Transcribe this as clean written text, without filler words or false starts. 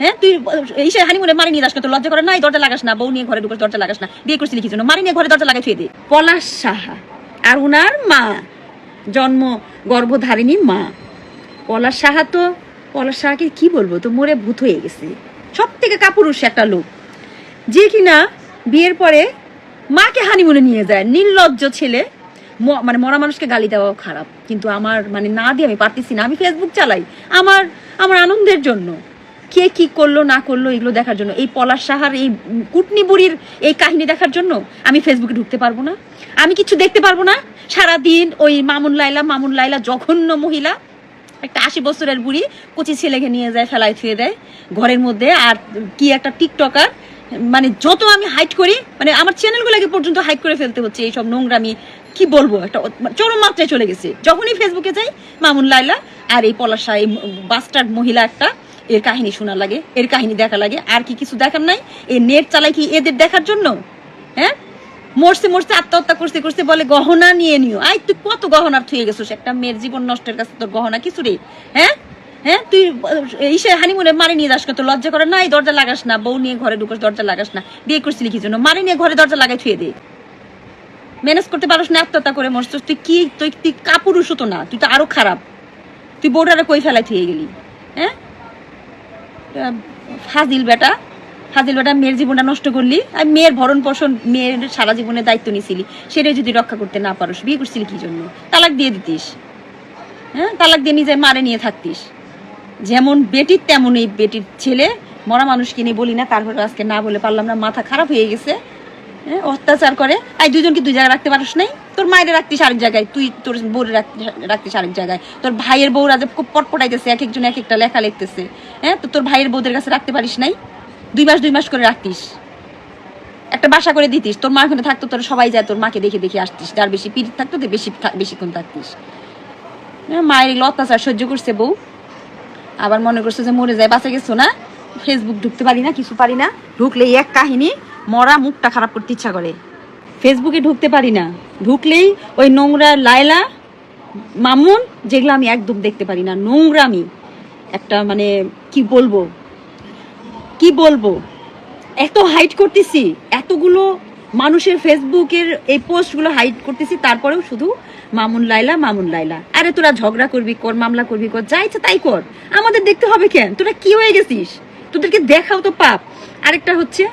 হ্যাঁ তুই এই হানিমুনে মারি নিয়ে যাস না, তোর লজ্জা করে নাই? দরজা লাগাস না, বউ নিয়ে ঘরে ঢুকাস, দরজা লাগাস না, বিয়ে করছিলি কি জন্য? মারি নিয়ে ঘরে দরজা লাগাই ছুঁয়ে দে। পলাশ সাহা আর উনার মা, জন্ম গর্ভধারিণী মা পলাশ সাহা। তো পলাশ সাহাকে কি বলবো, তো মরে ভূত হয়ে গেছে। সব থেকে কাপুরুষ একটা লোক, যে কিনা বিয়ের পরে মাকে হানিমুনে নিয়ে যায়। নির্লজ্জ ছেলে, মানে মরা মানুষকে গালি দেওয়াও খারাপ, কিন্তু আমার মানে না দিয়ে আমি পারতেছি না। আমি ফেসবুক চালাই আমার আমার আনন্দের জন্য, কে কি করলো না করলো এগুলো দেখার জন্য। এই পলাশ সাহার এই কুটনি বুড়ির এই কাহিনী দেখার জন্য আমি ফেসবুকে ঢুকতে পারবো না, আমি কিছু দেখতে পারবো না। সারাদিন ওই মামুন লাইলা জঘন্য মহিলা, একটা 80 বছরের বুড়ি কচি ছেলেকে নিয়ে যায়, ফেলায় থুয়ে দেয় ঘরের মধ্যে। আর কি একটা টিকটকার, মানে যত আমি হাইট করি, মানে আমার চ্যানেলগুলোকে পর্যন্ত হাইট করে ফেলতে হচ্ছে এইসব নোংরামি। কি বলবো, একটা চরম মাত্রায় চলে গেছে। যখনই ফেসবুকে যাই মামুন লাইলা আর এই পলাশা, এই বাস্টার্ড মহিলা একটা, এর কাহিনী শোনা লাগে, এর কাহিনী দেখা লাগে। আর কি কিছু দেখার নাই? এই নেট চালাই কি এদের দেখার জন্য? হ্যাঁ, মরছে আত্মহত্যা করতে বলে গহনা নিয়ে নিও। আই তুই কত গহনার থুয়ে গেছিস, একটা মেয়ের জীবন নষ্টের কাছে তোর গহনা কিছু রে? হ্যাঁ হ্যাঁ তুই হানিমুনে মারি নিয়ে যাস না, তোর লজ্জা করে নাই? দরজা লাগাস না, বউ নিয়ে ঘরে ঢুকাস, দরজা লাগাস না, বিয়ে করছিলি কি জন্য? মারি নিয়ে ঘরে দরজা লাগাই ছুঁয়ে দে। ম্যানেজ করতে পারস না, আত্মহত্যা করে মরছিস। তুই কাপুরুষ তো না, তুই তো আরো খারাপ। তুই বউটারে কই ফেলাই থুয়ে গেলি? হ্যাঁ, ফাজিল বেটা মেয়ের জীবনটা নষ্ট করলি। আর মেয়ের ভরণ পোষণ, মেয়ের সারা জীবনের দায়িত্ব নিছিলি, সেটাই যদি রক্ষা করতে না পারস, বিয়ে করছিলি কি জন্য? তালাক দিয়ে দিতিস। হ্যাঁ, তালাক দিয়ে নিজে মারে নিয়ে থাকতিস। যেমন বেটির তেমন এই বেটির ছেলে, মরা মানুষকে নিয়ে বলি না, তারপরে আজকে না বলে পারলাম না, মাথা খারাপ হয়ে গেছে। হ্যাঁ, অত্যাচার করে। আর দুজনকে দুই জায়গায় রাখতে পারিস নাই? তোর মায়ের রাখতিস আরেক জায়গায়, তুই তোর বউরে রাখতিস আরেক জায়গায়। তোর ভাইয়ের বউরা যে খুব পটপটাইতেছে, এক একজন এক একটা লেখা লিখতেছে। হ্যাঁ, তো তোর ভাইয়ের বউদের কাছে রাখতে পারিস নাই? 2 মাস করে রাখতিস, একটা বাসা করে দিতিস। তোর মা ওখানে থাকতো, তোর সবাই যায়, তোর মাকে দেখে আসতিস। যার বেশি পিড়িত থাকতো তো বেশিক্ষণ থাকতিস। মায়ের এগুলো অত্যাচার সহ্য করছে বউ, আবার মনে করছে যে মরে যায়, বাঁচা গেছো না। ফেসবুক ঢুকতে পারি না, কিছু পারি না। ঢুকলেই এক কাহিনী, মরা মুখটা খারাপ করতে ইচ্ছা করে। ফেসবুকে ঢুকতে পারি না, ঢুকলেই ওই নোংরা লায়লা মামুন, যেগুলো আমি একদম দেখতে পারি না। নোংরামি একটা, মানে কি বলবো, এত হাইড করতেছি, এতগুলো মানুষের ফেসবুকের এই পোস্টগুলো হাইড করতেছি, তারপরেও শুধু মামুন লাইলা। আরে তোরা ঝগড়া করবি কর, মামলা করবি কর, যা ইচ্ছা তাই কর, আমাদের দেখতে হবে কেন? তোরা কি হয়ে গেছিস? তোদেরকে দেখাও তো পাপ। আরেকটা হচ্ছে